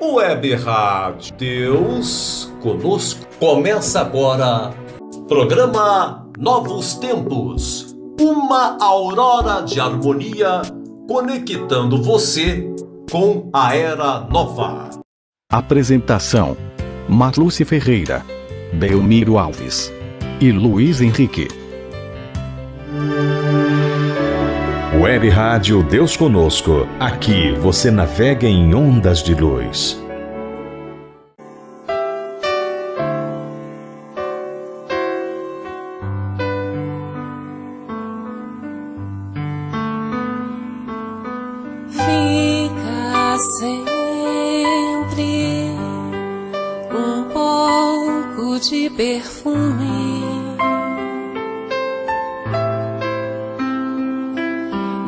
Web Rádio Deus Conosco. Começa agora programa Novos Tempos, uma aurora de harmonia conectando você com a Era Nova. Apresentação: Marluce Ferreira, Belmiro Alves e Luiz Henrique. Web Rádio Deus Conosco. Aqui você navega em ondas de luz. Fica sempre um pouco de perfume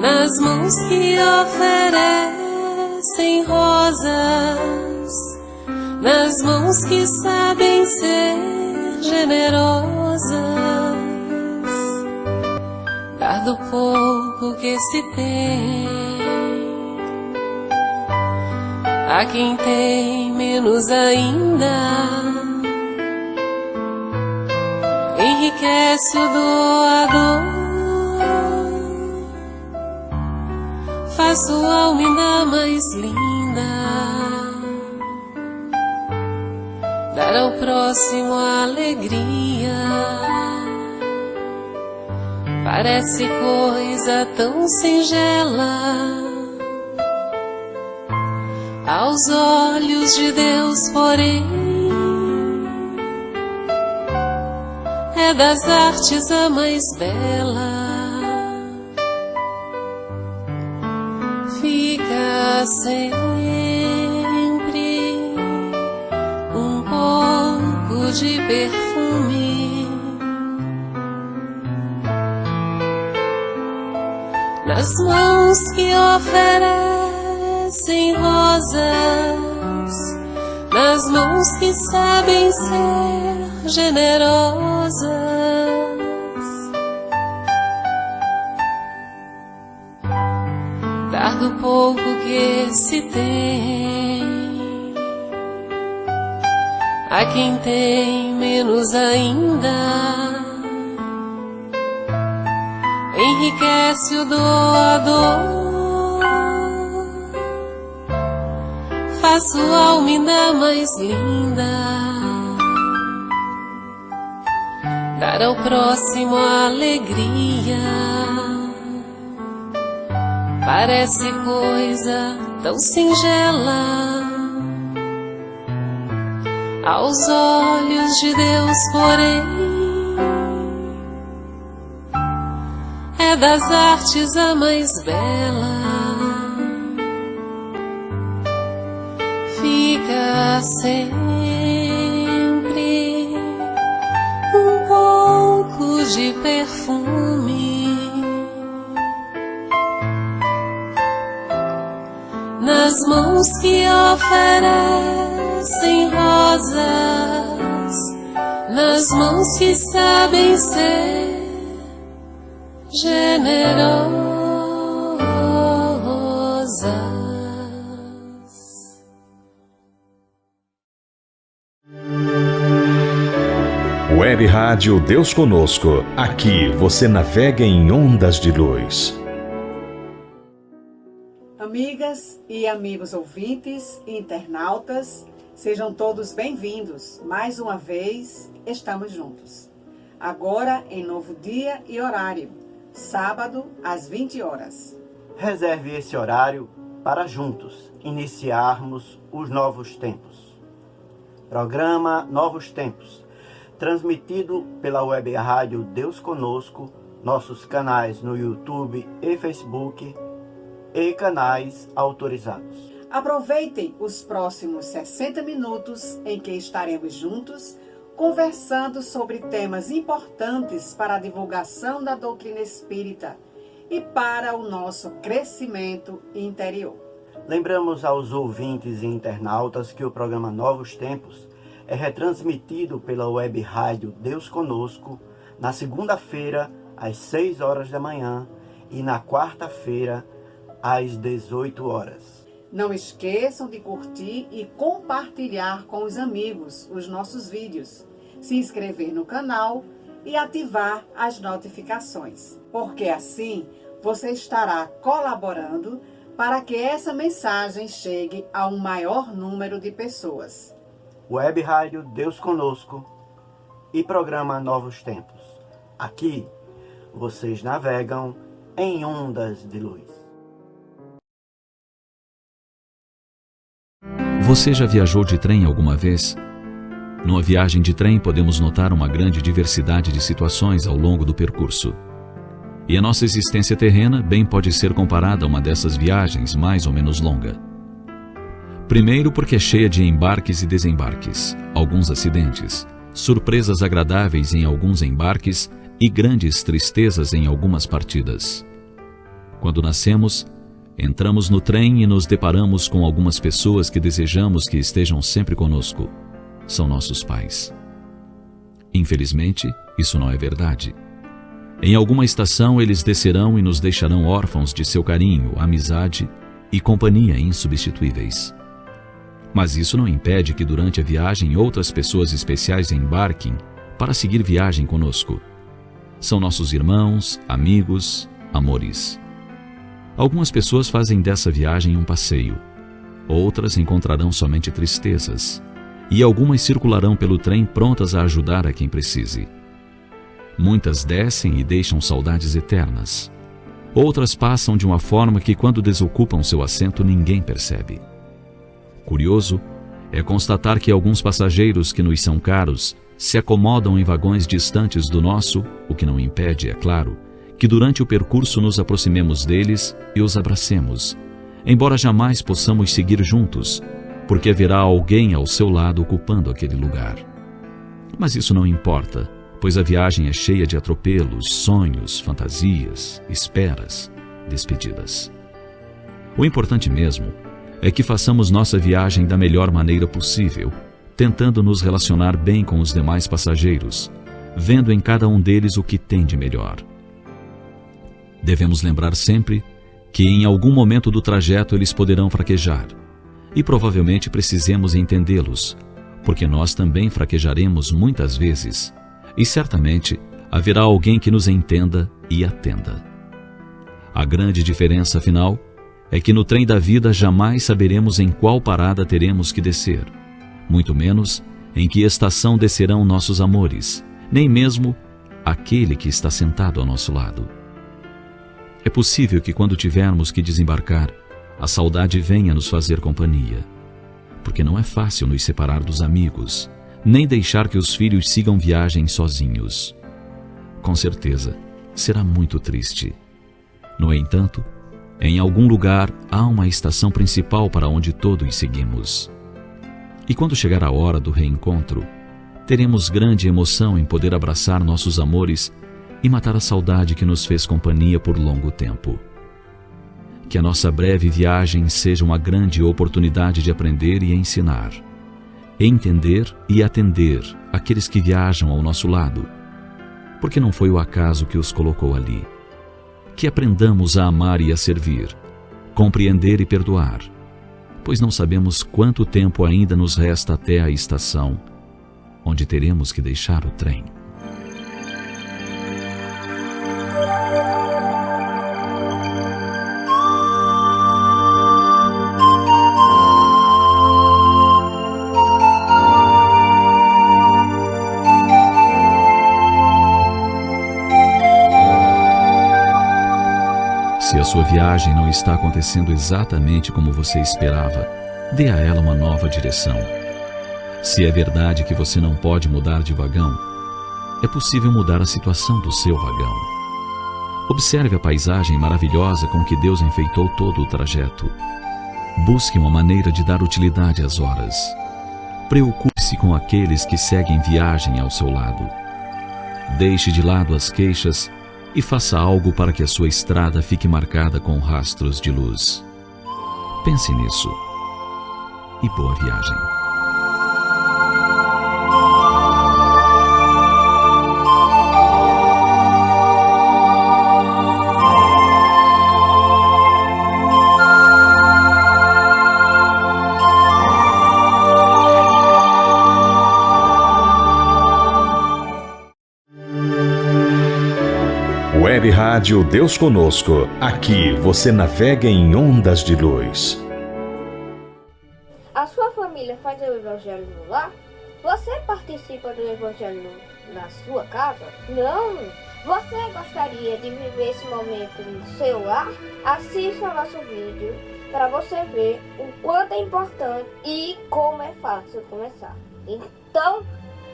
nas mãos que oferecem rosas, nas mãos que sabem ser generosas, dar do pouco que se tem a quem tem menos ainda, enriquece o doador, faz sua alma ainda mais linda, dar ao próximo a alegria, parece coisa tão singela aos olhos de Deus, porém é das artes a mais bela. Fica sempre um pouco de perfume nas mãos que oferecem rosas, nas mãos que sabem ser generosas, dar do pouco que se tem a quem tem menos ainda, enriquece o doador, faz sua alma ainda mais linda, dar ao próximo a alegria, parece coisa tão singela aos olhos de Deus, porém é das artes a mais bela. Fica sempre um pouco de perfume nas mãos que oferecem rosas, nas mãos que sabem ser generosas. Web Rádio Deus Conosco. Aqui você navega em ondas de luz. Amigas e amigos ouvintes e internautas, sejam todos bem-vindos. Mais uma vez, estamos juntos. Agora em novo dia e horário, sábado às 20 horas. Reserve esse horário para juntos iniciarmos os novos tempos. Programa Novos Tempos, transmitido pela Web Rádio Deus Conosco, nossos canais no YouTube e Facebook e canais autorizados. Aproveitem os próximos 60 minutos em que estaremos juntos, conversando sobre temas importantes para a divulgação da doutrina espírita e para o nosso crescimento interior. Lembramos aos ouvintes e internautas que o programa Novos Tempos é retransmitido pela Web Rádio Deus Conosco na segunda-feira, às 6 horas da manhã, e na quarta-feira, às 18 horas. Não esqueçam de curtir e compartilhar com os amigos os nossos vídeos, se inscrever no canal e ativar as notificações, porque assim você estará colaborando para que essa mensagem chegue a um maior número de pessoas. Web Rádio Deus Conosco e programa Novos Tempos. Aqui vocês navegam em ondas de luz. Você já viajou de trem alguma vez? Numa viagem de trem podemos notar uma grande diversidade de situações ao longo do percurso. E a nossa existência terrena bem pode ser comparada a uma dessas viagens mais ou menos longa. Primeiro porque é cheia de embarques e desembarques, alguns acidentes, surpresas agradáveis em alguns embarques e grandes tristezas em algumas partidas. Quando nascemos, entramos no trem e nos deparamos com algumas pessoas que desejamos que estejam sempre conosco. São nossos pais. Infelizmente, isso não é verdade. Em alguma estação eles descerão e nos deixarão órfãos de seu carinho, amizade e companhia insubstituíveis. Mas isso não impede que durante a viagem outras pessoas especiais embarquem para seguir viagem conosco. São nossos irmãos, amigos, amores. Algumas pessoas fazem dessa viagem um passeio. Outras encontrarão somente tristezas. E algumas circularão pelo trem prontas a ajudar a quem precise. Muitas descem e deixam saudades eternas. Outras passam de uma forma que quando desocupam seu assento ninguém percebe. Curioso é constatar que alguns passageiros que nos são caros se acomodam em vagões distantes do nosso, o que não impede, é claro, que durante o percurso nos aproximemos deles e os abracemos, embora jamais possamos seguir juntos, porque haverá alguém ao seu lado ocupando aquele lugar. Mas isso não importa, pois a viagem é cheia de atropelos, sonhos, fantasias, esperas, despedidas. O importante mesmo é que façamos nossa viagem da melhor maneira possível, tentando nos relacionar bem com os demais passageiros, vendo em cada um deles o que tem de melhor. Devemos lembrar sempre que em algum momento do trajeto eles poderão fraquejar, e provavelmente precisemos entendê-los, porque nós também fraquejaremos muitas vezes, e certamente haverá alguém que nos entenda e atenda. A grande diferença, afinal, é que no trem da vida jamais saberemos em qual parada teremos que descer, muito menos em que estação descerão nossos amores, nem mesmo aquele que está sentado ao nosso lado. É possível que quando tivermos que desembarcar, a saudade venha nos fazer companhia, porque não é fácil nos separar dos amigos, nem deixar que os filhos sigam viagem sozinhos. Com certeza, será muito triste. No entanto, em algum lugar há uma estação principal para onde todos seguimos. E quando chegar a hora do reencontro, teremos grande emoção em poder abraçar nossos amores e matar a saudade que nos fez companhia por longo tempo. Que a nossa breve viagem seja uma grande oportunidade de aprender e ensinar, entender e atender aqueles que viajam ao nosso lado, porque não foi o acaso que os colocou ali. Que aprendamos a amar e a servir, compreender e perdoar, pois não sabemos quanto tempo ainda nos resta até a estação, onde teremos que deixar o trem. Se a sua viagem não está acontecendo exatamente como você esperava, dê a ela uma nova direção. Se é verdade que você não pode mudar de vagão, é possível mudar a situação do seu vagão. Observe a paisagem maravilhosa com que Deus enfeitou todo o trajeto. Busque uma maneira de dar utilidade às horas. Preocupe-se com aqueles que seguem viagem ao seu lado. Deixe de lado as queixas e faça algo para que a sua estrada fique marcada com rastros de luz. Pense nisso. E boa viagem. Web Rádio Deus Conosco. Aqui você navega em ondas de luz. A sua família faz o Evangelho no lar? Você participa do Evangelho na sua casa? Não? Você gostaria de viver esse momento no seu lar? Assista ao nosso vídeo para você ver o quanto é importante e como é fácil começar. Então,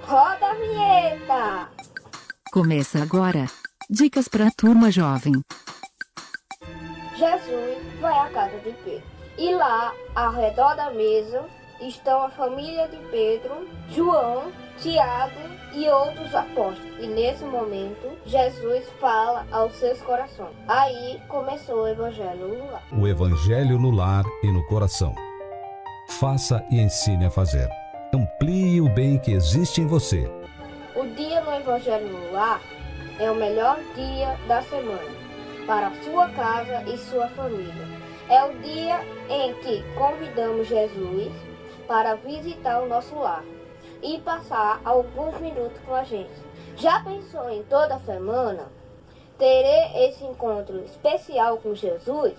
roda a vinheta! Começa agora. Dicas para a turma jovem. Jesus vai à casa de Pedro. E lá, ao redor da mesa, estão a família de Pedro, João, Tiago e outros apóstolos. E nesse momento, Jesus fala aos seus corações. Aí começou o Evangelho no lar. O Evangelho no lar e no coração. Faça e ensine a fazer. Amplie o bem que existe em você. O dia no Evangelho no lar é o melhor dia da semana para a sua casa e sua família. É o dia em que convidamos Jesus para visitar o nosso lar e passar alguns minutos com a gente. Já pensou em toda semana terei esse encontro especial com Jesus?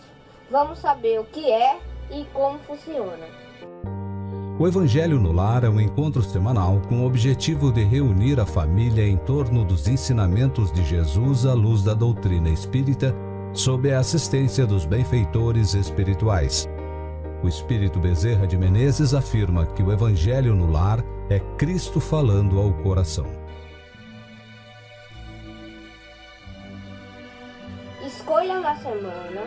Vamos saber o que é e como funciona. O Evangelho no Lar é um encontro semanal com o objetivo de reunir a família em torno dos ensinamentos de Jesus à luz da doutrina espírita, sob a assistência dos benfeitores espirituais. O espírito Bezerra de Menezes afirma que o Evangelho no Lar é Cristo falando ao coração. Escolha na semana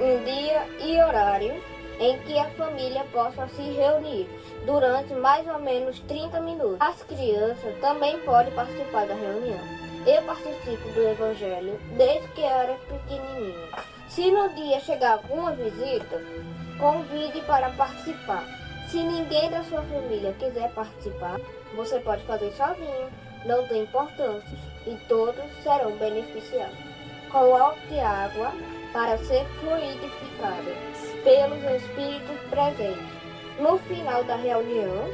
um dia e horário em que a família possa se reunir durante mais ou menos 30 minutos. As crianças também podem participar da reunião. Eu participo do Evangelho desde que era pequenininho. Se no dia chegar alguma visita, convide para participar. Se ninguém da sua família quiser participar, você pode fazer sozinho, não tem importância e todos serão beneficiados. Coloque água para ser fluidificada pelos espíritos presentes. No final da reunião,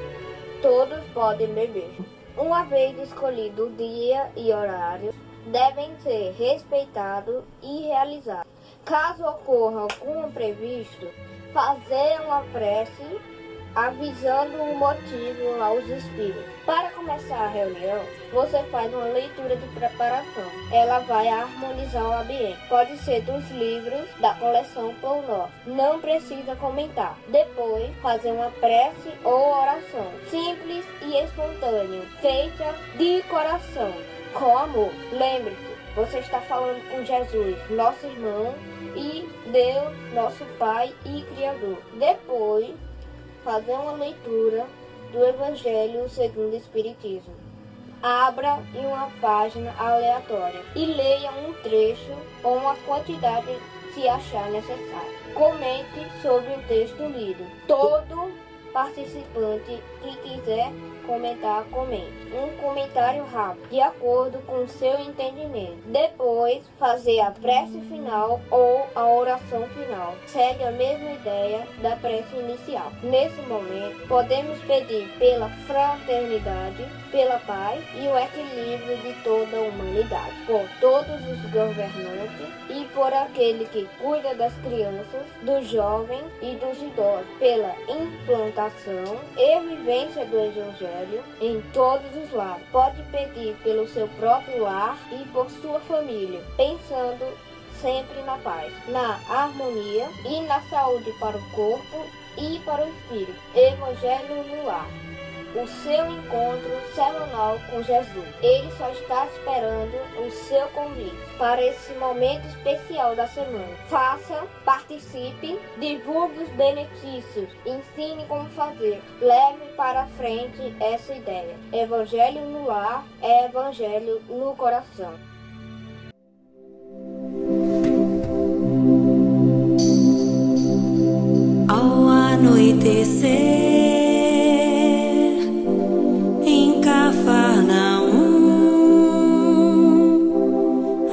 todos podem beber. Uma vez escolhido o dia e horário, devem ser respeitados e realizados. Caso ocorra algum imprevisto, fazer uma prece avisando o motivo aos espíritos. Para começar a reunião, você faz uma leitura de preparação. Ela vai harmonizar o ambiente. Pode ser dos livros da coleção Pão Nosso. Não precisa comentar. Depois, fazer uma prece ou oração. Simples e espontânea, feita de coração, com amor. Lembre-se, você está falando com Jesus, nosso irmão, e Deus, nosso Pai e Criador. Depois, fazer uma leitura do Evangelho segundo o Espiritismo. Abra em uma página aleatória e leia um trecho ou uma quantidade se achar necessário. Comente sobre o texto lido. Todo participante que quiser comentar, comente. Um comentário rápido, de acordo com o seu entendimento. Depois, fazer a prece final ou a oração final. Segue a mesma ideia da prece inicial. Nesse momento, podemos pedir pela fraternidade, pela paz e o equilíbrio de toda a humanidade, por todos os governantes e por aquele que cuida das crianças, dos jovens e dos idosos, pela implantação e vivência do Evangelho em todos os lares. Pode pedir pelo seu próprio lar e por sua família, pensando sempre na paz, na harmonia e na saúde para o corpo e para o espírito. Evangelho no lar. O seu encontro semanal com Jesus. Ele só está esperando o seu convite para esse momento especial da semana. Faça, participe, divulgue os benefícios, ensine como fazer, leve para frente essa ideia. Evangelho no lar é evangelho no coração. Ao anoitecer em Cafarnaum,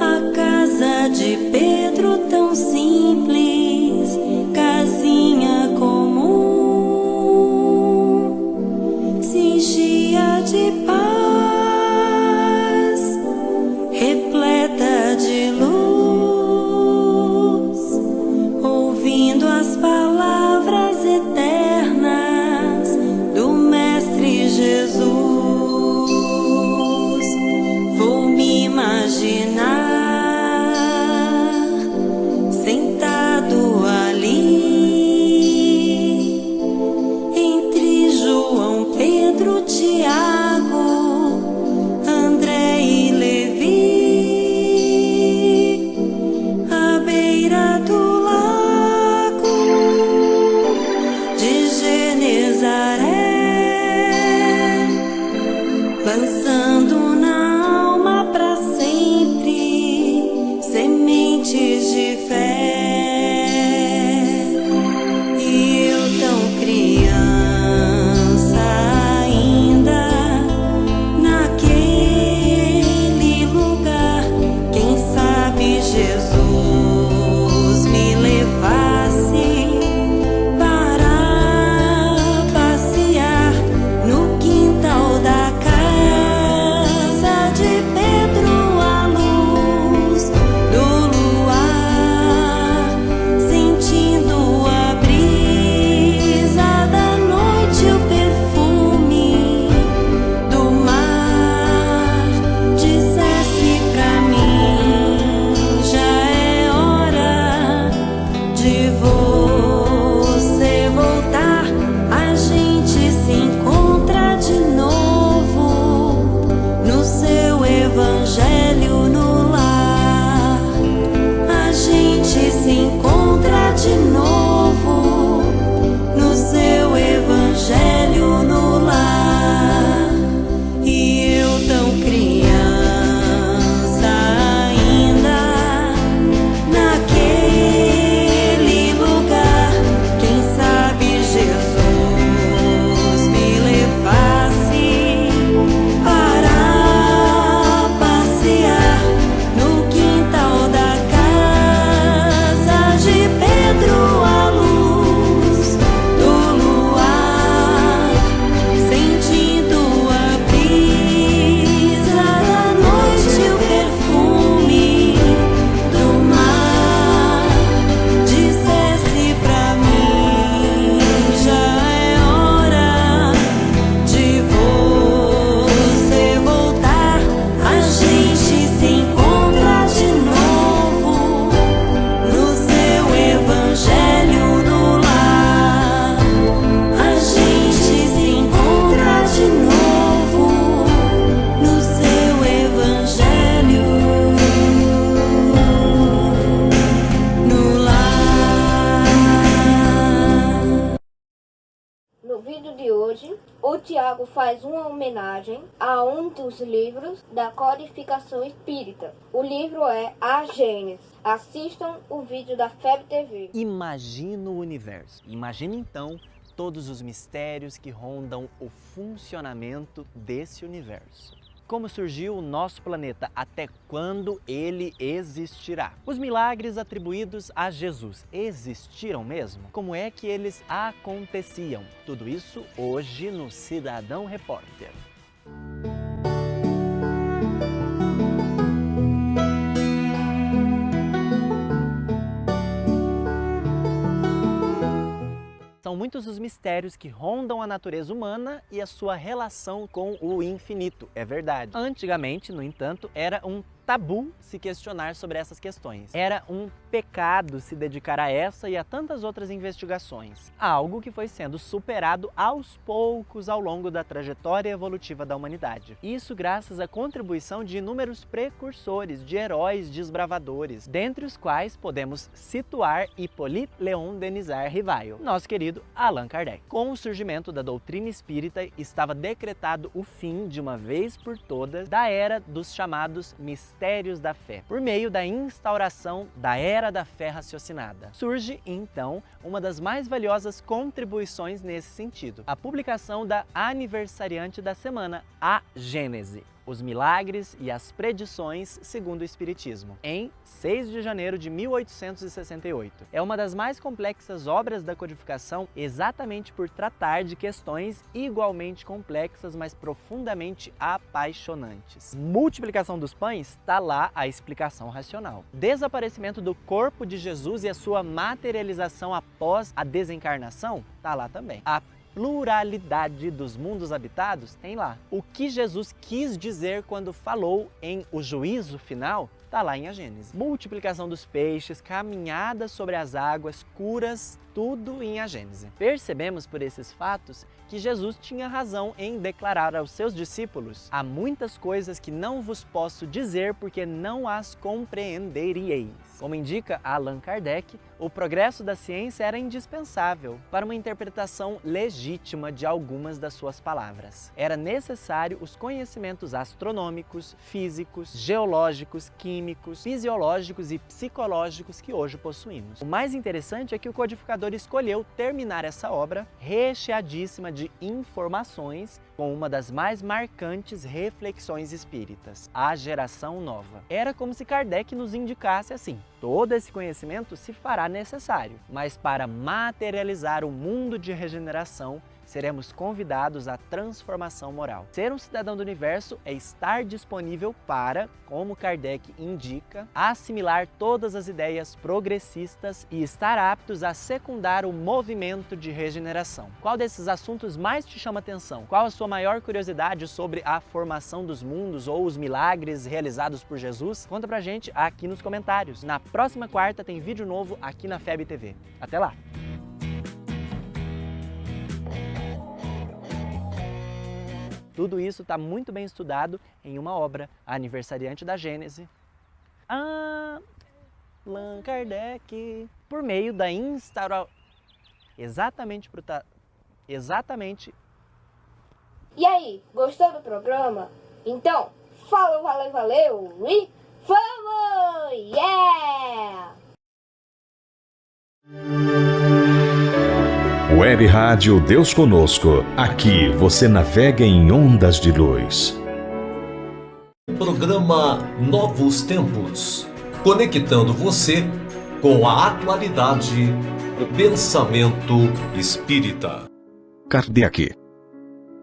a casa de Pedro tão simples, casinha comum, se enchia de paz, repleta de luz. Tiago, André e Levi, à beira do lago de Genezaré, lançando na alma para sempre sementes de fé. E eu tão criança ainda, naquele lugar, quem sabe Jesus me levasse para passear no quintal da casa de Pedro, à luz do luar, sentindo a brisa da noite, o perfume do mar. Dissesse pra mim, já é hora de você voltar. A gente se encontra de novo no seu evangelho no lar. A gente se encontra de novo no seu evangelho no lar. E eu tão criança ainda, naquele lugar, quem sabe Jesus me levasse para passear no quintal da casa de Pedro, à luz do luar, sentindo a brisa da noite, o perfume do mar. Dissesse pra mim, já é hora de você voltar. A gente se encontra de novo no seu evangelho no lar. A gente se encontra de novo no seu evangelho no lar. No vídeo de hoje, o Tiago faz uma homenagem a um dos livros da codificação espírita. O livro é A Gênese. Assistam o vídeo da FEB TV. Imagina o universo. Imagina então todos os mistérios que rondam o funcionamento desse universo. Como surgiu o nosso planeta, até quando ele existirá? Os milagres atribuídos a Jesus existiram mesmo? Como é que eles aconteciam? Tudo isso hoje no Cidadão Repórter. São muitos os mistérios que rondam a natureza humana e a sua relação com o infinito, é verdade. Antigamente, no entanto, era um tabu se questionar sobre essas questões. Era um pecado se dedicar a essa e a tantas outras investigações. Algo que foi sendo superado aos poucos ao longo da trajetória evolutiva da humanidade. Isso graças à contribuição de inúmeros precursores, de heróis desbravadores, dentre os quais podemos situar Hippolyte Léon Denisard Rivail, nosso querido Allan Kardec. Com o surgimento da doutrina espírita, estava decretado o fim, de uma vez por todas, da era dos chamados mistérios da fé, por meio da instauração da Era da Fé Raciocinada. Surge, então, uma das mais valiosas contribuições nesse sentido, a publicação da aniversariante da semana, A Gênese, os milagres e as predições segundo o Espiritismo, em 6 de janeiro de 1868. É uma das mais complexas obras da codificação, exatamente por tratar de questões igualmente complexas, mas profundamente apaixonantes. Multiplicação dos pães, está lá a explicação racional. Desaparecimento do corpo de Jesus e a sua materialização após a desencarnação, está lá também. A pluralidade dos mundos habitados, tem lá. O que Jesus quis dizer quando falou em o juízo final, está lá em A Gênese. Multiplicação dos peixes, caminhada sobre as águas, curas, tudo em A Gênese. Percebemos por esses fatos que Jesus tinha razão em declarar aos seus discípulos: há muitas coisas que não vos posso dizer porque não as compreenderíeis. Como indica Allan Kardec, o progresso da ciência era indispensável para uma interpretação legítima de algumas das suas palavras. Era necessário os conhecimentos astronômicos, físicos, geológicos, químicos, fisiológicos e psicológicos que hoje possuímos. O mais interessante é que o codificador escolheu terminar essa obra recheadíssima de informações com uma das mais marcantes reflexões espíritas, a geração nova. Era como se Kardec nos indicasse assim: todo esse conhecimento se fará necessário, mas para materializar o mundo de regeneração, seremos convidados à transformação moral. Ser um cidadão do universo é estar disponível para, como Kardec indica, assimilar todas as ideias progressistas e estar aptos a secundar o movimento de regeneração. Qual desses assuntos mais te chama atenção? Qual a sua maior curiosidade sobre a formação dos mundos ou os milagres realizados por Jesus? Conta pra gente aqui nos comentários. Na próxima quarta tem vídeo novo aqui na FEB TV. Até lá! Tudo isso está muito bem estudado em uma obra, Aniversariante da Gênese, Allan Kardec, por meio da Exatamente. E aí, gostou do programa? Então, falou, valeu e vamos! Yeah! Web Rádio Deus Conosco. Aqui você navega em ondas de luz. Programa Novos Tempos, conectando você com a atualidade do pensamento espírita. Kardec.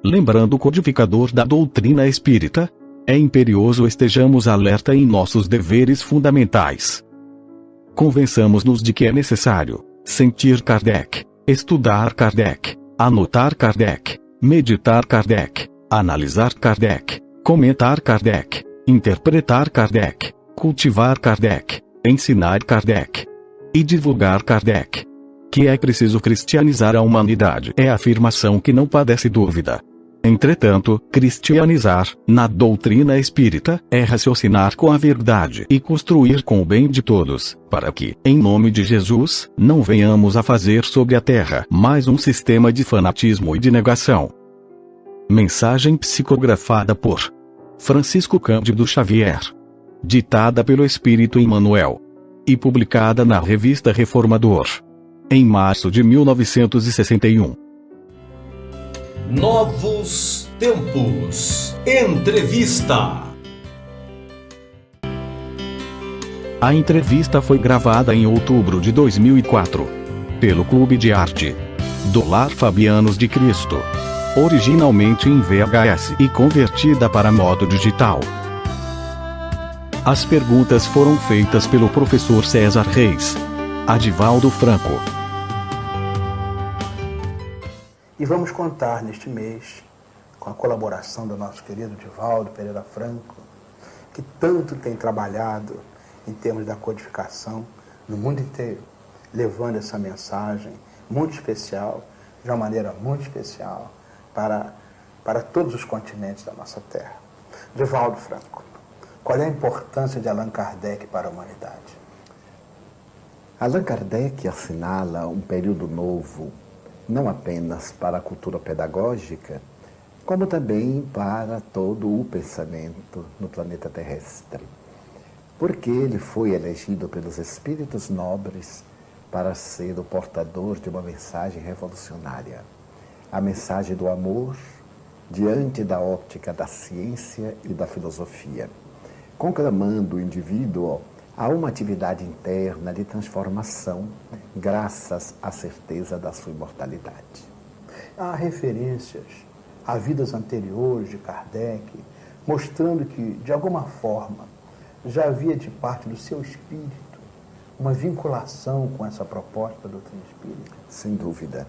Lembrando o codificador da doutrina espírita, é imperioso estejamos alerta em nossos deveres fundamentais. Convençamos-nos de que é necessário sentir Kardec, estudar Kardec, anotar Kardec, meditar Kardec, analisar Kardec, comentar Kardec, interpretar Kardec, cultivar Kardec, ensinar Kardec e divulgar Kardec. Que é preciso cristianizar a humanidade é a afirmação que não padece dúvida. Entretanto, cristianizar, na doutrina espírita, é raciocinar com a verdade e construir com o bem de todos, para que, em nome de Jesus, não venhamos a fazer sobre a terra mais um sistema de fanatismo e de negação. Mensagem psicografada por Francisco Cândido Xavier. Ditada pelo Espírito Emmanuel. E publicada na Revista Reformador. Em março de 1961. Novos Tempos. Entrevista. A entrevista foi gravada em outubro de 2004. Pelo Clube de Arte do Lar Fabianos de Cristo. Originalmente em VHS e convertida para modo digital. As perguntas foram feitas pelo professor César Reis. Adivaldo Franco. E vamos contar neste mês com a colaboração do nosso querido Divaldo Pereira Franco, que tanto tem trabalhado em termos da codificação no mundo inteiro, levando essa mensagem muito especial, de uma maneira muito especial, para todos os continentes da nossa terra. Divaldo Franco, qual é a importância de Allan Kardec para a humanidade? Allan Kardec assinala um período novo, não apenas para a cultura pedagógica, como também para todo o pensamento no planeta terrestre. Porque ele foi elegido pelos espíritos nobres para ser o portador de uma mensagem revolucionária. A mensagem do amor diante da óptica da ciência e da filosofia, conclamando o indivíduo a uma atividade interna de transformação, graças à certeza da sua imortalidade. Há referências a vidas anteriores de Kardec, mostrando que, de alguma forma, já havia de parte do seu espírito uma vinculação com essa proposta da doutrina espírita? Sem dúvida.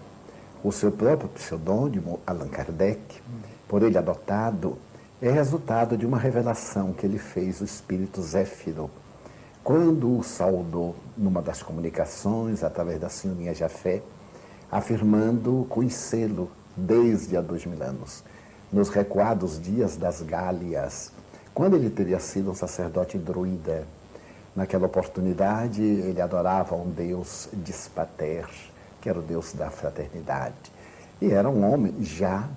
O seu próprio pseudônimo, Allan Kardec, por ele adotado, é resultado de uma revelação que ele fez ao espírito Zéfiro, quando o saudou numa das comunicações, através da senhorinha Jafé, afirmando conhecê-lo desde há 2000 anos, nos recuados dias das Gálias, quando ele teria sido um sacerdote druida. Naquela oportunidade, ele adorava um deus Dispater, que era o deus da fraternidade. E era um homem já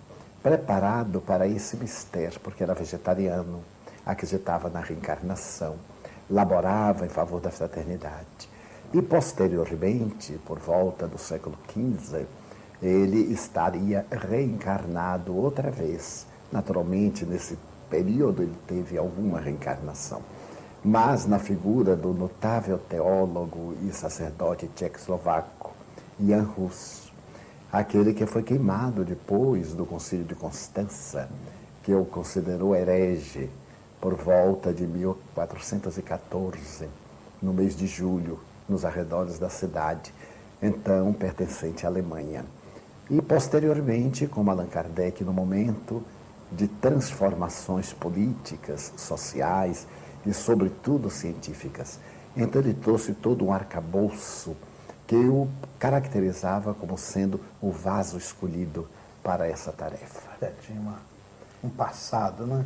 preparado para esse mistério, porque era vegetariano, acreditava na reencarnação, laborava em favor da fraternidade. E, posteriormente, por volta do século XV, ele estaria reencarnado outra vez. Naturalmente, nesse período, ele teve alguma reencarnação. Mas na figura do notável teólogo e sacerdote tchecoslovaco, Jan Hus, aquele que foi queimado depois do Concílio de Constança, que o considerou herege por volta de 1414, no mês de julho, nos arredores da cidade, então pertencente à Alemanha. E, posteriormente, como Allan Kardec, no momento de transformações políticas, sociais e, sobretudo, científicas. Então, ele trouxe todo um arcabouço que o caracterizava como sendo o vaso escolhido para essa tarefa. Tinha um passado, né?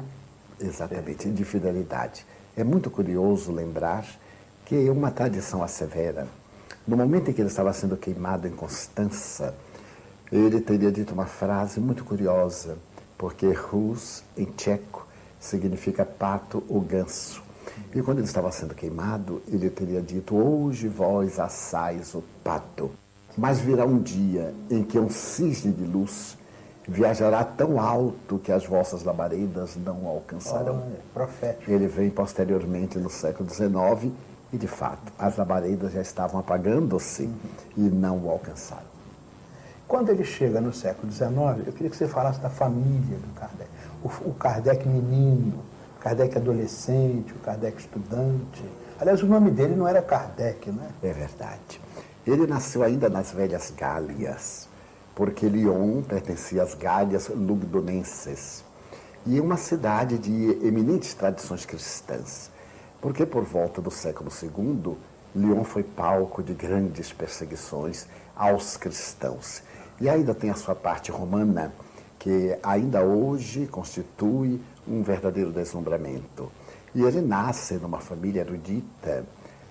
Exatamente, de fidelidade. É muito curioso lembrar que uma tradição assevera, no momento em que ele estava sendo queimado em Constança, ele teria dito uma frase muito curiosa, porque Rus, em tcheco, significa pato ou ganso. E quando ele estava sendo queimado, ele teria dito: hoje vós assais o pato, mas virá um dia em que um cisne de luz viajará tão alto que as vossas labaredas não o alcançarão. Profético. Ele vem posteriormente no século XIX e, de fato, as labaredas já estavam apagando-se e não o alcançaram. Quando ele chega no século XIX, eu queria que você falasse da família do Kardec. O Kardec menino, o Kardec adolescente, o Kardec estudante. Aliás, o nome dele não era Kardec, né? É verdade. Ele nasceu ainda nas velhas Gálias, porque Lyon pertencia às Gálias lugdunenses, e é uma cidade de eminentes tradições cristãs, porque por volta do século II, Lyon foi palco de grandes perseguições aos cristãos. E ainda tem a sua parte romana, que ainda hoje constitui um verdadeiro deslumbramento. E ele nasce numa família erudita,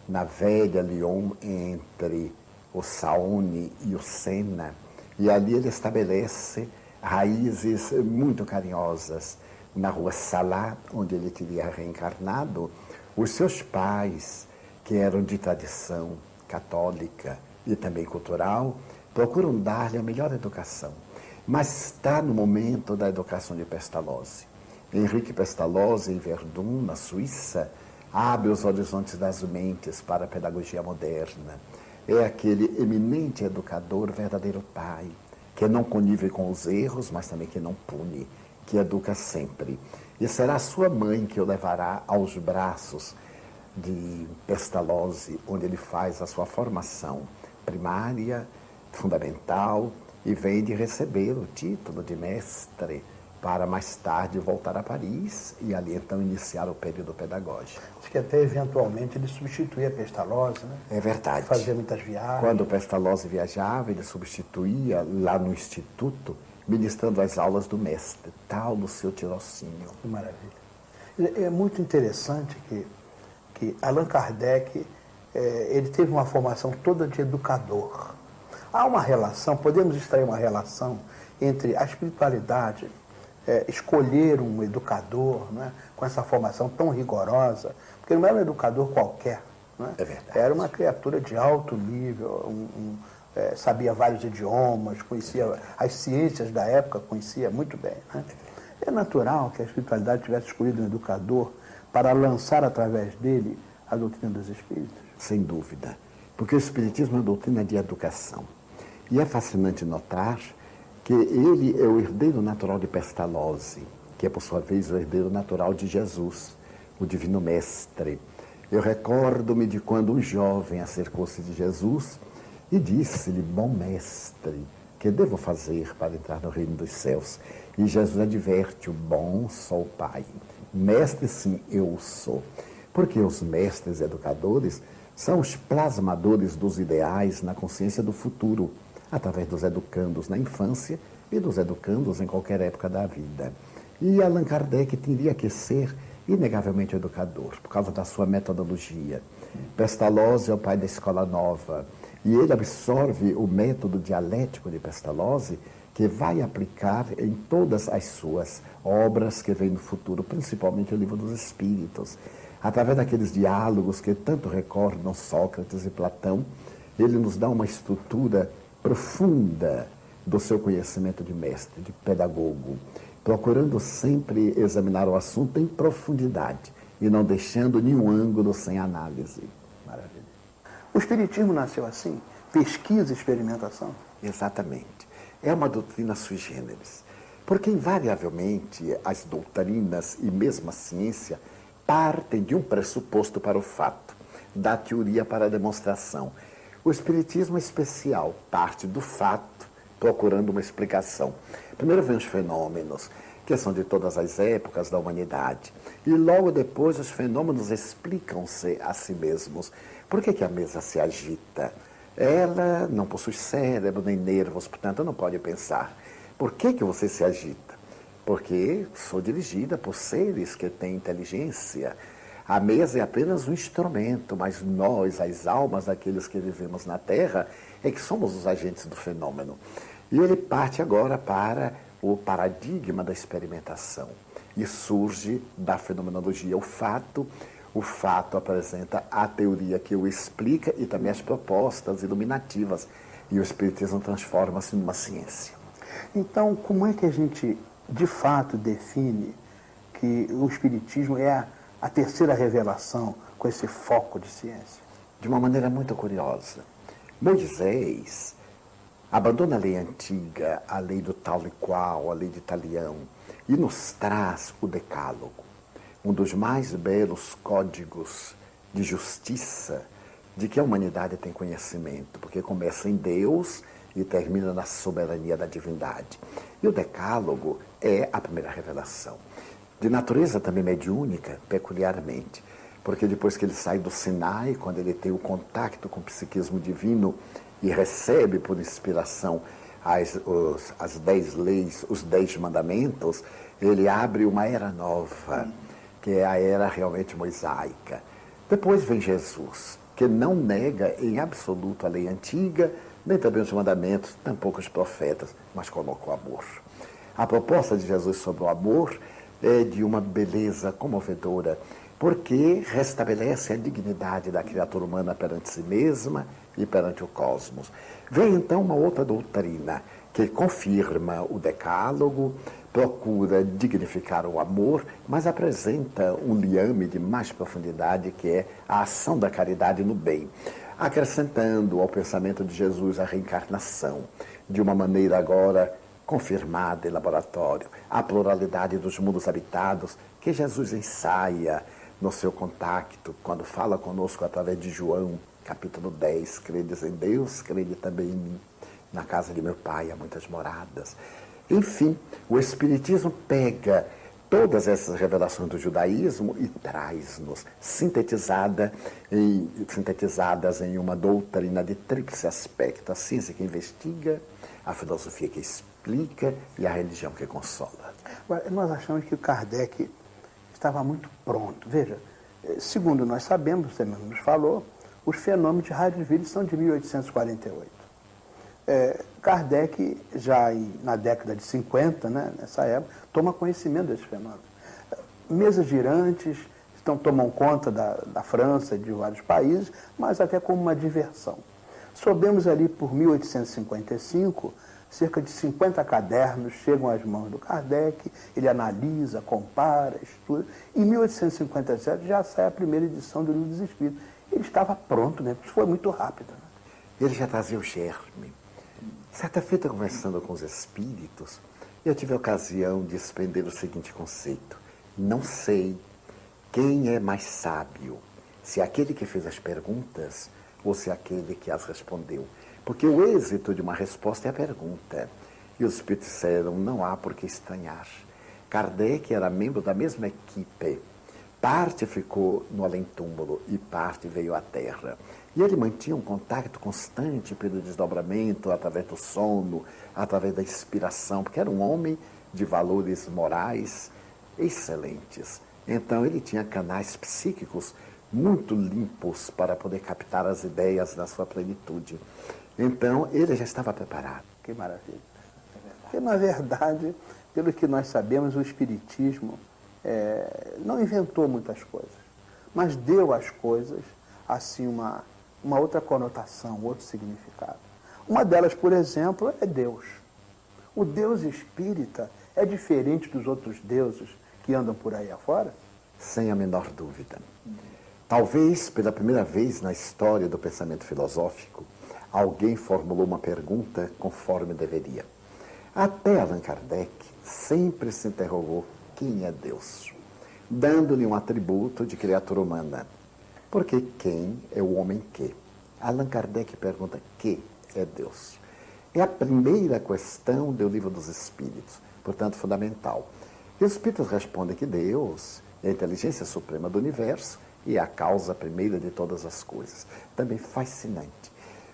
na velha Lyon, entre o Saône e o Sena, e ali ele estabelece raízes muito carinhosas. Na rua Salá, onde ele teria reencarnado, os seus pais, que eram de tradição católica e também cultural, procuram dar-lhe a melhor educação. Mas está no momento da educação de Pestalozzi. Henrique Pestalozzi, em Verdun, na Suíça, abre os horizontes das mentes para a pedagogia moderna. É aquele eminente educador, verdadeiro pai, que não connive com os erros, mas também que não pune, que educa sempre. E será sua mãe que o levará aos braços de Pestalozzi, onde ele faz a sua formação primária, fundamental, e vem de receber o título de mestre para mais tarde voltar a Paris e ali então iniciar o período pedagógico. Acho que até eventualmente ele substituía Pestalozzi, né? É verdade. Fazia muitas viagens. Quando Pestalozzi viajava, ele substituía lá no Instituto, ministrando as aulas do mestre, tal do seu tirocínio. Que maravilha. É muito interessante que Allan Kardec, ele teve uma formação toda de educador. Há uma relação, podemos extrair uma relação entre a espiritualidade, escolher um educador, né, com essa formação tão rigorosa, porque não era um educador qualquer, né? É verdade. Era uma criatura de alto nível, sabia vários idiomas, conhecia as ciências da época, conhecia muito bem, né? É natural que a espiritualidade tivesse escolhido um educador para lançar através dele a doutrina dos espíritos. Sem dúvida, porque o espiritismo é uma doutrina de educação. E é fascinante notar que ele é o herdeiro natural de Pestalozzi, que é, por sua vez, o herdeiro natural de Jesus, o Divino Mestre. Eu recordo-me de quando um jovem acercou-se de Jesus e disse-lhe: bom mestre, que devo fazer para entrar no reino dos céus? E Jesus adverte: o bom sou o Pai. Mestre, sim, eu sou. Porque os mestres educadores são os plasmadores dos ideais na consciência do futuro, através dos educandos na infância e dos educandos em qualquer época da vida. E Allan Kardec teria que ser inegavelmente educador, por causa da sua metodologia. Pestalozzi é o pai da Escola Nova, e ele absorve o método dialético de Pestalozzi, que vai aplicar em todas as suas obras que vêm no futuro, principalmente o Livro dos Espíritos. Através daqueles diálogos que tanto recordam Sócrates e Platão, ele nos dá uma estrutura profunda do seu conhecimento de mestre, de pedagogo, procurando sempre examinar o assunto em profundidade e não deixando nenhum ângulo sem análise. Maravilha. O Espiritismo nasceu assim? Pesquisa e experimentação? Exatamente. É uma doutrina sui generis, porque invariavelmente as doutrinas e mesmo a ciência partem de um pressuposto para o fato, da teoria para a demonstração. O Espiritismo é especial, parte do fato, procurando uma explicação. Primeiro vem os fenômenos, que são de todas as épocas da humanidade. E logo depois os fenômenos explicam-se a si mesmos. Por que a mesa se agita? Ela não possui cérebro nem nervos, portanto não pode pensar. Por que você se agita? Porque sou dirigida por seres que têm inteligência. A mesa é apenas um instrumento, mas nós, as almas daqueles que vivemos na Terra, é que somos os agentes do fenômeno. E ele parte agora para o paradigma da experimentação. E surge da fenomenologia o fato apresenta a teoria que o explica e também as propostas iluminativas. E o Espiritismo transforma-se numa ciência. Então, como é que a gente, de fato, define que o Espiritismo é a terceira revelação com esse foco de ciência? De uma maneira muito curiosa. Moisés abandona a lei antiga, a lei do tal e qual, a lei de Talião, e nos traz o Decálogo, um dos mais belos códigos de justiça de que a humanidade tem conhecimento, porque começa em Deus e termina na soberania da divindade. E o Decálogo é a primeira revelação. De natureza também mediúnica, peculiarmente, porque depois que ele sai do Sinai, quando ele tem o contato com o psiquismo divino e recebe por inspiração as 10 leis, os 10 mandamentos, ele abre uma era nova, que é a era realmente mosaica. Depois vem Jesus, que não nega em absoluto a lei antiga, nem também os mandamentos, tampouco os profetas, mas coloca o amor. A proposta de Jesus sobre o amor é de uma beleza comovedora, porque restabelece a dignidade da criatura humana perante si mesma e perante o cosmos. Vem então uma outra doutrina que confirma o Decálogo, procura dignificar o amor, mas apresenta um liame de mais profundidade, que é a ação da caridade no bem, acrescentando ao pensamento de Jesus a reencarnação, de uma maneira agora confirmada em laboratório, a pluralidade dos mundos habitados que Jesus ensaia no seu contacto, quando fala conosco através de João, capítulo 10, credes em Deus, crede também em mim. Na casa de meu pai há muitas moradas. Enfim, o Espiritismo pega todas essas revelações do judaísmo e traz-nos sintetizadas em uma doutrina de tríplice aspecto: a ciência que investiga, a filosofia que explica e a religião que consola. Agora, nós achamos que o Kardec estava muito pronto. Veja, segundo nós sabemos, você mesmo nos falou, os fenômenos de Radziwiłł são de 1848. Kardec, já na década de 50, né, nessa época, toma conhecimento desses fenômenos. Mesas girantes tomam conta da França e de vários países, mas até como uma diversão. Soubemos ali por 1855, cerca de 50 cadernos chegam às mãos do Kardec, ele analisa, compara, estuda. Em 1857 já sai a primeira edição do Livro dos Espíritos. Ele estava pronto, né? Isso foi muito rápido. Né? Ele já trazia o germe. Certa feita, conversando com os espíritos, eu tive a ocasião de expender o seguinte conceito: não sei quem é mais sábio, se aquele que fez as perguntas ou se aquele que as respondeu. Porque o êxito de uma resposta é a pergunta. E os espíritos disseram: não há por que estranhar. Kardec era membro da mesma equipe. Parte ficou no além-túmulo e parte veio à Terra. E ele mantinha um contato constante pelo desdobramento, através do sono, através da inspiração, porque era um homem de valores morais excelentes. Então ele tinha canais psíquicos muito limpos para poder captar as ideias na sua plenitude. Então ele já estava preparado. Que maravilha. Porque, na verdade, pelo que nós sabemos, o Espiritismo não inventou muitas coisas, mas deu às coisas assim uma outra conotação, outro significado. Uma delas, por exemplo, é Deus. O Deus espírita é diferente dos outros deuses que andam por aí afora? Sem a menor dúvida. Talvez, pela primeira vez na história do pensamento filosófico, alguém formulou uma pergunta conforme deveria. Até Allan Kardec sempre se interrogou quem é Deus, dando-lhe um atributo de criatura humana. Porque quem é o homem que? Allan Kardec pergunta que é Deus. É a primeira questão do Livro dos Espíritos, portanto fundamental. E os Espíritos respondem que Deus é a inteligência suprema do universo e é a causa primeira de todas as coisas. Também fascinante,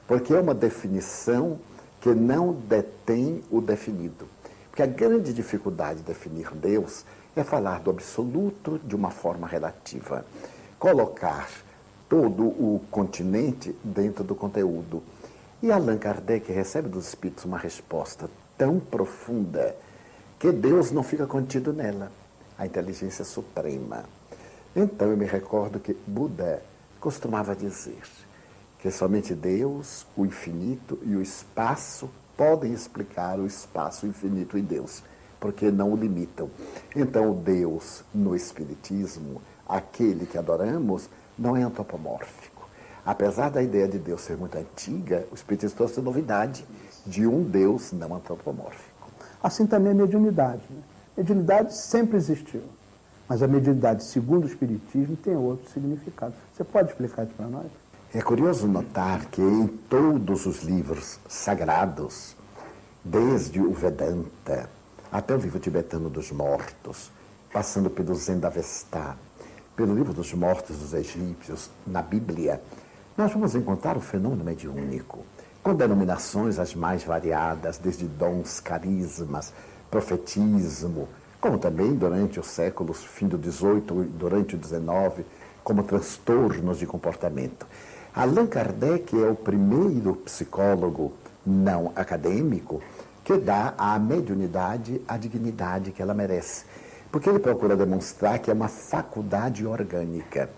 porque é uma definição que não detém o definido. Porque a grande dificuldade de definir Deus é falar do absoluto de uma forma relativa. Colocar todo o continente dentro do conteúdo. E Allan Kardec recebe dos Espíritos uma resposta tão profunda que Deus não fica contido nela, a inteligência suprema. Então eu me recordo que Buda costumava dizer que somente Deus, o infinito e o espaço podem explicar o espaço infinito e Deus, porque não o limitam. Então o Deus no Espiritismo, aquele que adoramos, não é antropomórfico. Apesar da ideia de Deus ser muito antiga, o Espiritismo trouxe a novidade de um Deus não antropomórfico. Assim também a mediunidade. Mediunidade sempre existiu, mas a mediunidade, segundo o Espiritismo, tem outro significado. Você pode explicar isso para nós? É curioso notar que em todos os livros sagrados, desde o Vedanta até o livro tibetano dos mortos, passando pelo Zendavesta, pelo livro dos mortos dos egípcios, na Bíblia, nós vamos encontrar o fenômeno mediúnico, com denominações as mais variadas, desde dons, carismas, profetismo, como também durante os séculos, fim do XVIII e durante o XIX, como transtornos de comportamento. Allan Kardec é o primeiro psicólogo não acadêmico que dá à mediunidade a dignidade que ela merece. Porque ele procura demonstrar que é uma faculdade orgânica.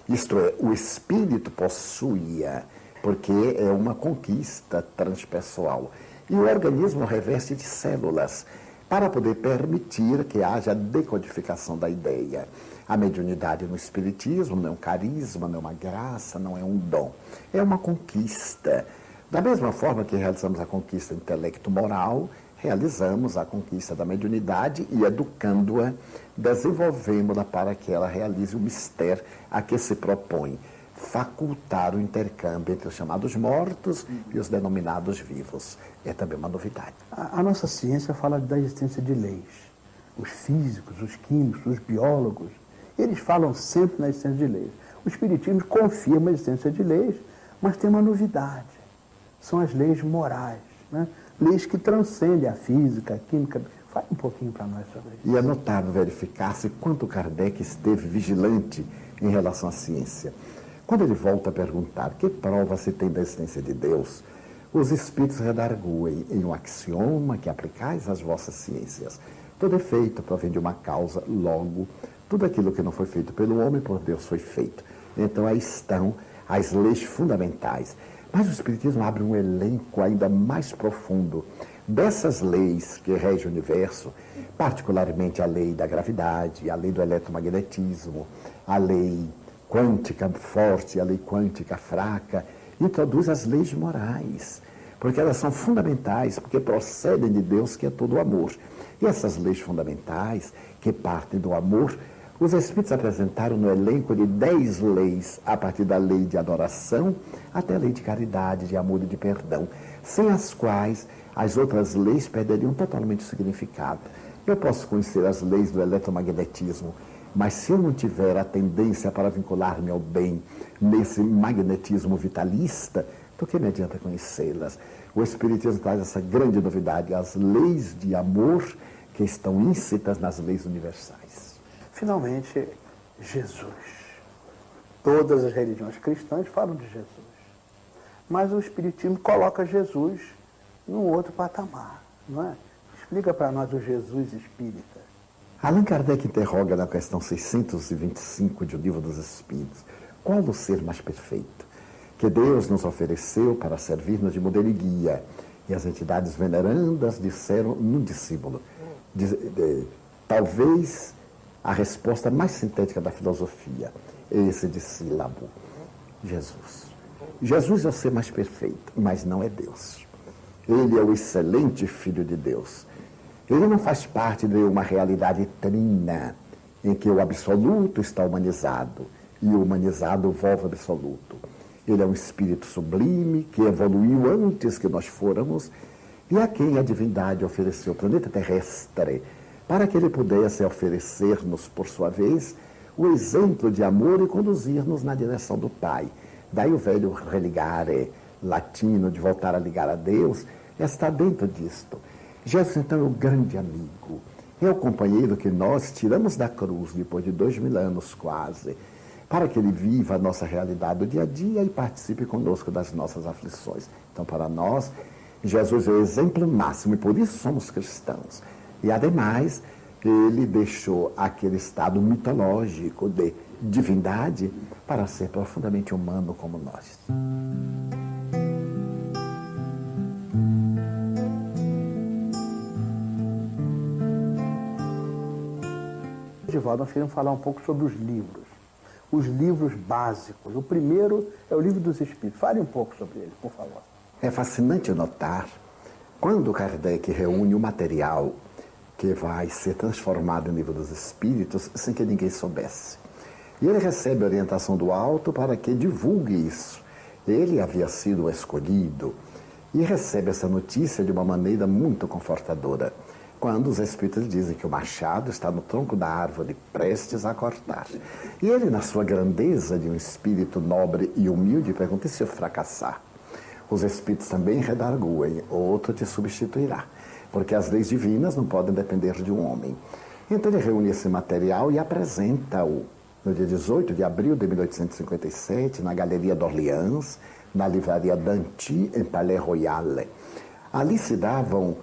Isto é, o espírito possui-a, porque é uma conquista transpessoal. E o organismo reveste de células, para poder permitir que haja a decodificação da ideia. A mediunidade no Espiritismo não é um carisma, não é uma graça, não é um dom. É uma conquista. Da mesma forma que realizamos a conquista intelecto-moral, realizamos a conquista da mediunidade e, educando-a, desenvolvemos-la para que ela realize o mistério a que se propõe, facultar o intercâmbio entre os chamados mortos e os denominados vivos. É também uma novidade. A nossa ciência fala da existência de leis. Os físicos, os químicos, os biólogos, eles falam sempre na existência de leis. O Espiritismo confirma a existência de leis, mas tem uma novidade. São as leis morais, né? Leis que transcendem a física, a química. Fale um pouquinho para nós sobre isso. E é notável verificar-se quanto Kardec esteve vigilante em relação à ciência. Quando ele volta a perguntar que prova se tem da existência de Deus, os Espíritos redarguem em um axioma que aplicais às vossas ciências. Todo efeito provém de uma causa, logo, tudo aquilo que não foi feito pelo homem, por Deus foi feito. Então aí estão as leis fundamentais. Mas o Espiritismo abre um elenco ainda mais profundo dessas leis que regem o universo, particularmente a lei da gravidade, a lei do eletromagnetismo, a lei quântica forte, a lei quântica fraca, introduz as leis morais, porque elas são fundamentais, porque procedem de Deus, que é todo amor. E essas leis fundamentais, que partem do amor, os Espíritos apresentaram no elenco de 10 leis, a partir da lei de adoração até a lei de caridade, de amor e de perdão, sem as quais as outras leis perderiam totalmente o significado. Eu posso conhecer as leis do eletromagnetismo, Mas se eu não tiver a tendência para vincular-me ao bem nesse magnetismo vitalista, do que me adianta conhecê-las? O Espiritismo traz essa grande novidade, as leis de amor que estão íncitas nas leis universais. Finalmente, Jesus. Todas as religiões cristãs falam de Jesus. Mas o Espiritismo coloca Jesus num outro patamar, não é? Explica para nós o Jesus espírita. Allan Kardec interroga na questão 625 de O Livro dos Espíritos: qual o ser mais perfeito que Deus nos ofereceu para servir-nos de modelo e guia? E as entidades venerandas disseram num discípulo, talvez a resposta mais sintética da filosofia, esse dissílabo: Jesus. Jesus é o ser mais perfeito, mas não é Deus. Ele é o excelente Filho de Deus. Ele não faz parte de uma realidade trina, em que o absoluto está humanizado e o humanizado volve ao absoluto. Ele é um espírito sublime que evoluiu antes que nós fôramos e a quem a divindade ofereceu o planeta terrestre para que ele pudesse oferecer-nos, por sua vez, o exemplo de amor e conduzir-nos na direção do Pai. Daí o velho religare latino, de voltar a ligar a Deus, está dentro disto. Jesus, então, é o grande amigo, é o companheiro que nós tiramos da cruz, depois de 2000 anos quase, para que ele viva a nossa realidade do dia a dia e participe conosco das nossas aflições. Então, para nós, Jesus é o exemplo máximo e por isso somos cristãos. E, ademais, ele deixou aquele estado mitológico de divindade para ser profundamente humano como nós. Divaldo, nós queremos falar um pouco sobre os livros básicos. O primeiro é o Livro dos Espíritos. Fale um pouco sobre ele, por favor. É fascinante notar, quando Kardec reúne o material que vai ser transformado em Livro dos Espíritos, sem que ninguém soubesse. E ele recebe a orientação do alto para que divulgue isso. Ele havia sido o escolhido e recebe essa notícia de uma maneira muito confortadora, quando os espíritos dizem que o machado está no tronco da árvore, prestes a cortar. E ele, na sua grandeza de um espírito nobre e humilde, pergunta: e se eu fracassar? Os espíritos também redarguem: outro te substituirá, porque as leis divinas não podem depender de um homem. Então ele reúne esse material e apresenta-o no dia 18 de abril de 1857, na Galeria d'Orléans, na livraria Danty, em Palais Royal. Ali se davam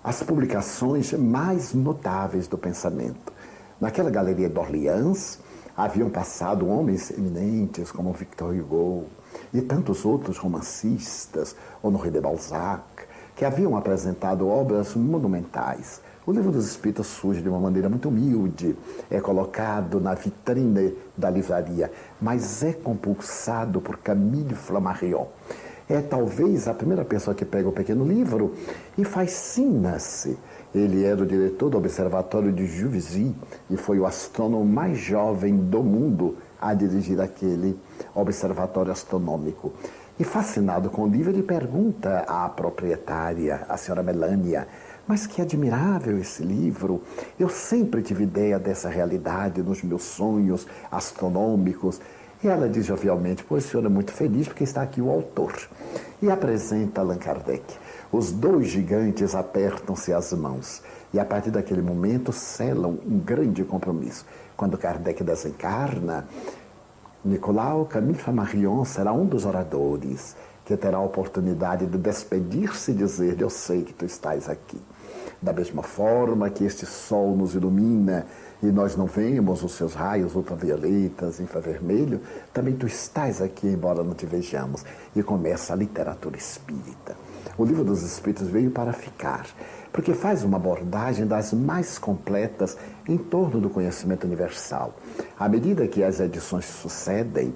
as publicações mais notáveis do pensamento. Naquela Galeria d'Orléans haviam passado homens eminentes como Victor Hugo e tantos outros romancistas, Honoré de Balzac, que haviam apresentado obras monumentais. O Livro dos Espíritos surge de uma maneira muito humilde, é colocado na vitrine da livraria, mas é compulsado por Camille Flammarion. É talvez a primeira pessoa que pega o pequeno livro e fascina-se. Ele era o diretor do Observatório de Juvisy e foi o astrônomo mais jovem do mundo a dirigir aquele observatório astronômico. E fascinado com o livro, ele pergunta à proprietária, a senhora Melânia: mas que admirável esse livro! Eu sempre tive ideia dessa realidade nos meus sonhos astronômicos. E ela diz jovialmente: pois o senhor é muito feliz porque está aqui o autor. E apresenta Allan Kardec. Os dois gigantes apertam-se as mãos e a partir daquele momento selam um grande compromisso. Quando Kardec desencarna, Nicolau Camille Flammarion será um dos oradores que terá a oportunidade de despedir-se e dizer: eu sei que tu estás aqui. Da mesma forma que este sol nos ilumina e nós não vemos os seus raios ultravioletas, infravermelho, também tu estás aqui, embora não te vejamos. E começa a literatura espírita. O Livro dos Espíritos veio para ficar, porque faz uma abordagem das mais completas em torno do conhecimento universal. À medida que as edições sucedem,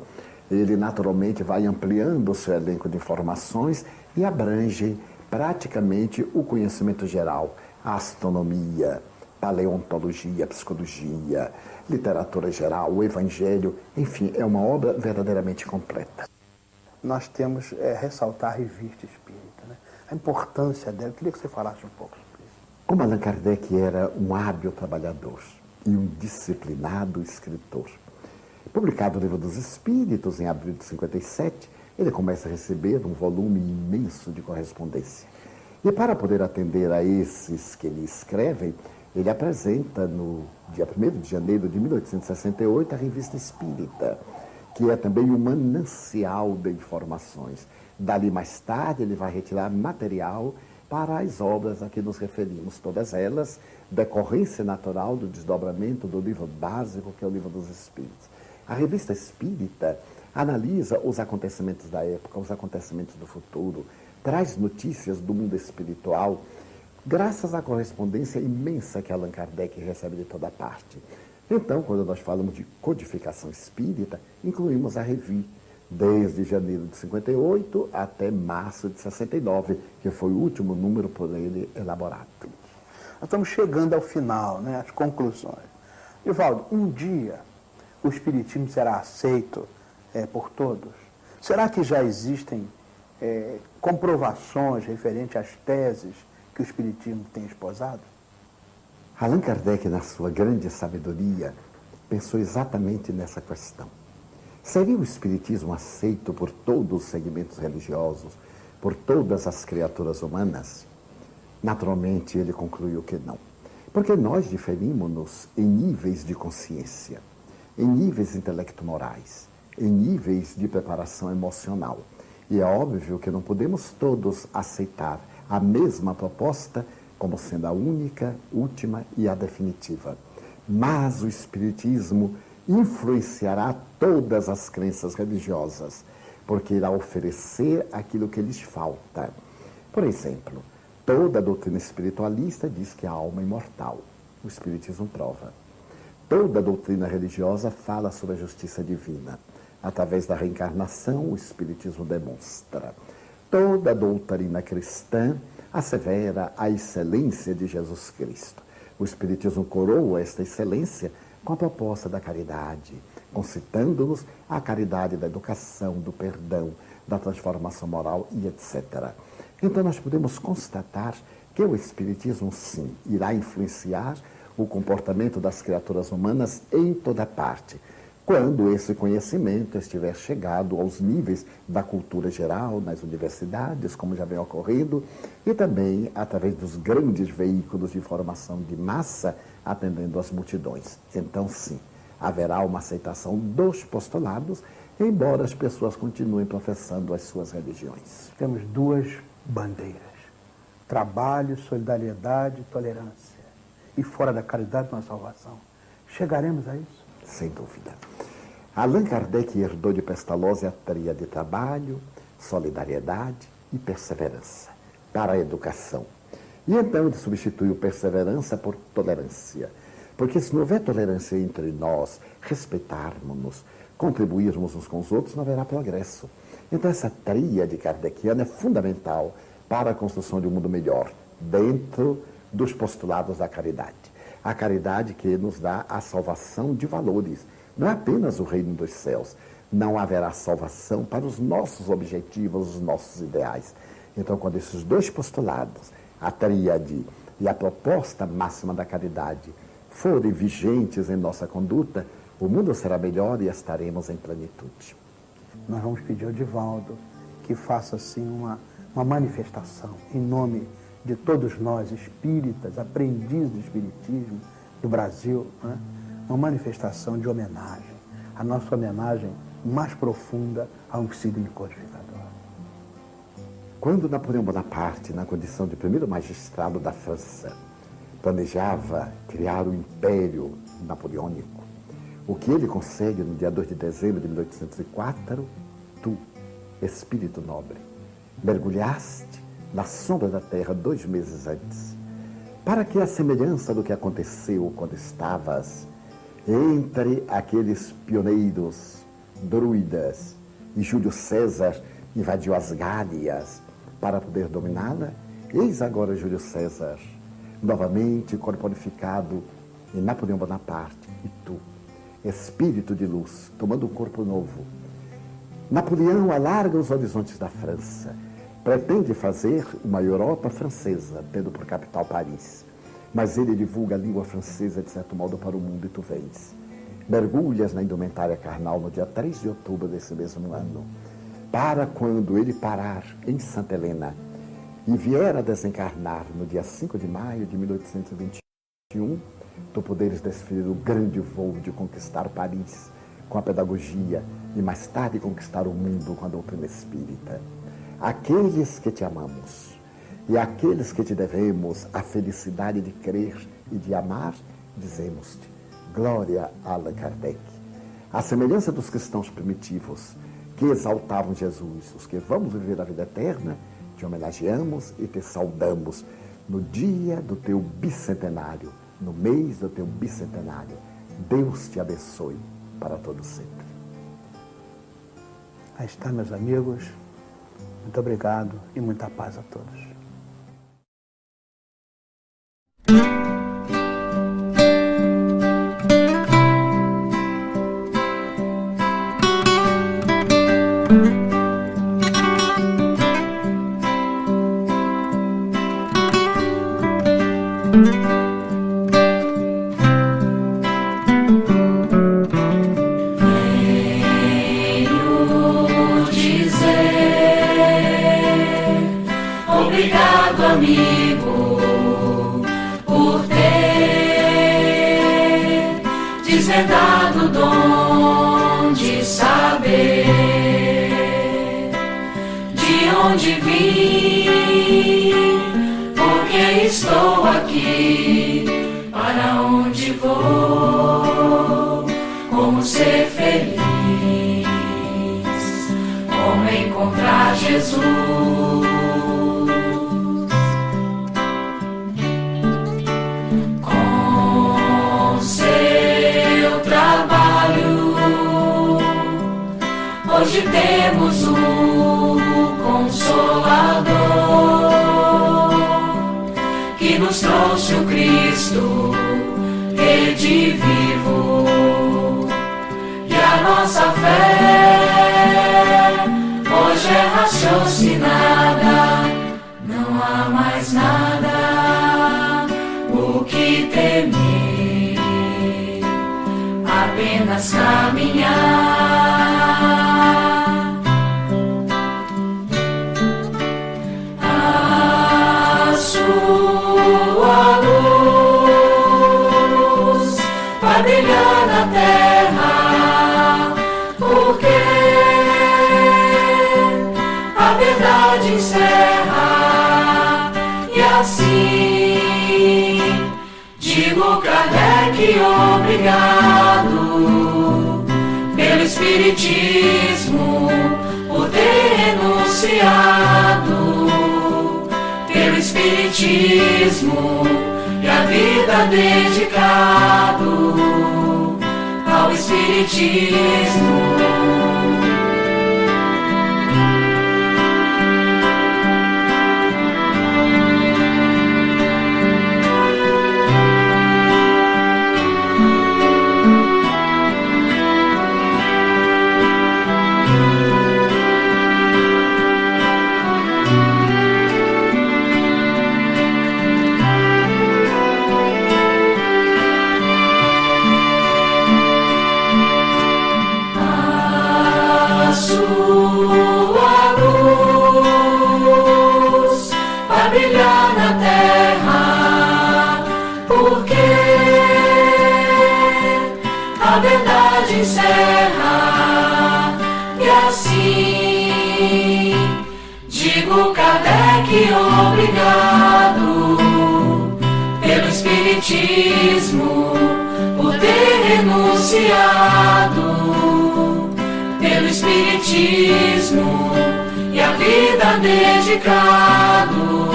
ele naturalmente vai ampliando o seu elenco de informações e abrange praticamente o conhecimento geral, a astronomia, paleontologia, psicologia, literatura geral, o evangelho, enfim, é uma obra verdadeiramente completa. Nós temos ressaltar a revista espírita, né? A importância dela. Eu queria que você falasse um pouco sobre isso. Como Allan Kardec era um hábil trabalhador e um disciplinado escritor. Publicado o Livro dos Espíritos em abril de 57, ele começa a receber um volume imenso de correspondência. E para poder atender a esses que lhe escrevem, ele apresenta no dia 1º de janeiro de 1868 a Revista Espírita, que é também um manancial de informações. Dali mais tarde ele vai retirar material para as obras a que nos referimos, todas elas decorrência natural do desdobramento do livro básico, que é o Livro dos Espíritos. A Revista Espírita analisa os acontecimentos da época, os acontecimentos do futuro, traz notícias do mundo espiritual, graças à correspondência imensa que Allan Kardec recebe de toda parte. Então, quando nós falamos de codificação espírita, incluímos a Revista, desde janeiro de 58 até março de 69, que foi o último número por ele elaborado. Nós estamos chegando ao final, né, as conclusões. Divaldo, um dia o Espiritismo será aceito por todos? Será que já existem comprovações referentes às teses que o Espiritismo tem esposado? Allan Kardec, na sua grande sabedoria, pensou exatamente nessa questão. Seria o Espiritismo aceito por todos os segmentos religiosos, por todas as criaturas humanas? Naturalmente, ele concluiu que não. Porque nós diferimos-nos em níveis de consciência, em níveis intelecto-morais, em níveis de preparação emocional. E é óbvio que não podemos todos aceitar a mesma proposta como sendo a única, última e a definitiva. Mas o Espiritismo influenciará todas as crenças religiosas, porque irá oferecer aquilo que lhes falta. Por exemplo, toda a doutrina espiritualista diz que a alma é imortal. O Espiritismo prova. Toda a doutrina religiosa fala sobre a justiça divina. Através da reencarnação, o Espiritismo demonstra. Toda a doutrina cristã assevera a excelência de Jesus Cristo. O Espiritismo coroa esta excelência com a proposta da caridade, concitando-nos a caridade da educação, do perdão, da transformação moral e etc. Então nós podemos constatar que o Espiritismo, sim, irá influenciar o comportamento das criaturas humanas em toda parte, quando esse conhecimento estiver chegado aos níveis da cultura geral, nas universidades, como já vem ocorrendo, e também através dos grandes veículos de informação de massa, atendendo às multidões. Então, sim, haverá uma aceitação dos postulados, embora as pessoas continuem professando as suas religiões. Temos duas bandeiras: trabalho, solidariedade, tolerância. E fora da caridade, uma salvação. Chegaremos a isso? Sem dúvida. Allan Kardec herdou de Pestalozzi a tríade de trabalho, solidariedade e perseverança para a educação. E então ele substituiu perseverança por tolerância. Porque se não houver tolerância entre nós, respeitarmos-nos, contribuirmos uns com os outros, não haverá progresso. Então essa tríade kardeciana é fundamental para a construção de um mundo melhor, dentro dos postulados da caridade. A caridade que nos dá a salvação de valores, não é apenas o reino dos céus. Não haverá salvação para os nossos objetivos, os nossos ideais. Então, quando esses dois postulados, a tríade e a proposta máxima da caridade, forem vigentes em nossa conduta, o mundo será melhor e estaremos em plenitude. Nós vamos pedir ao Divaldo que faça assim uma manifestação em nome de todos nós, espíritas, aprendizes do espiritismo do Brasil, né? Uma manifestação de homenagem, a nossa homenagem mais profunda a um signo codificador. Quando Napoleão Bonaparte, na condição de primeiro magistrado da França, planejava criar o Império Napoleônico, o que ele consegue no dia 2 de dezembro de 1804, tu, espírito nobre, mergulhaste na sombra da terra 2 meses antes, para que a semelhança do que aconteceu quando estavas entre aqueles pioneiros, druidas, e Júlio César invadiu as Gálias para poder dominá-la, eis agora Júlio César, novamente corporificado em Napoleão Bonaparte, e tu, espírito de luz, tomando um corpo novo. Napoleão alarga os horizontes da França, pretende fazer uma Europa francesa, tendo por capital Paris. mas ele divulga a língua francesa, de certo modo, para o mundo, e tu vens. Mergulhas na indumentária carnal no dia 3 de outubro desse mesmo ano, para quando ele parar em Santa Helena e vier a desencarnar no dia 5 de maio de 1821, tu poderes desferir o grande voo de conquistar Paris com a pedagogia e mais tarde conquistar o mundo com a doutrina espírita. Aqueles que te amamos e aqueles que te devemos a felicidade de crer e de amar, dizemos-te, glória a Allan Kardec. À semelhança dos cristãos primitivos que exaltavam Jesus, os que vamos viver a vida eterna, te homenageamos e te saudamos no dia do teu bicentenário, no mês do teu bicentenário. Deus te abençoe para todo sempre. Aí está, meus amigos. Muito obrigado e muita paz a todos. Obrigado, amigo, por ter desvendado o dom de saber de onde vim, porque estou aqui, para onde vou, como ser feliz, como encontrar Jesus. Hoje temos um Consolador que nos trouxe o Cristo, rede vivo, e a nossa fé hoje é raciocinada. Não há mais nada o que temer, apenas caminhar. Brilhar na terra, porque a verdade encerra, e assim digo Kardec, obrigado pelo Espiritismo, por ter renunciado, pelo Espiritismo e a vida dedicado ao Espiritismo. Brilhar na terra, porque a verdade encerra, e assim digo Kardec, obrigado pelo Espiritismo, por ter renunciado, pelo Espiritismo e a vida dedicado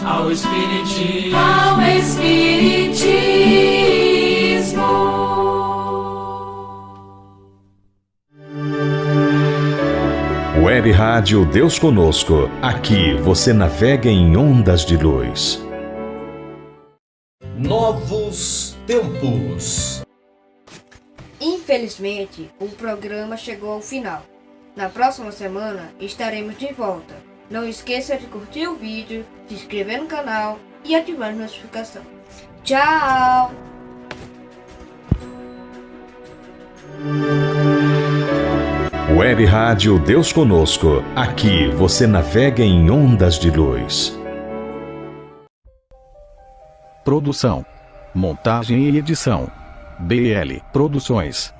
ao Espiritismo. Ao Espiritismo. Web Rádio Deus Conosco. Aqui você navega em ondas de luz. Novos tempos. Infelizmente, o programa chegou ao final. Na próxima semana estaremos de volta. Não esqueça de curtir o vídeo, se inscrever no canal e ativar a notificação. Tchau! Web Rádio Deus Conosco. Aqui você navega em ondas de luz. Produção, montagem e edição: BL Produções.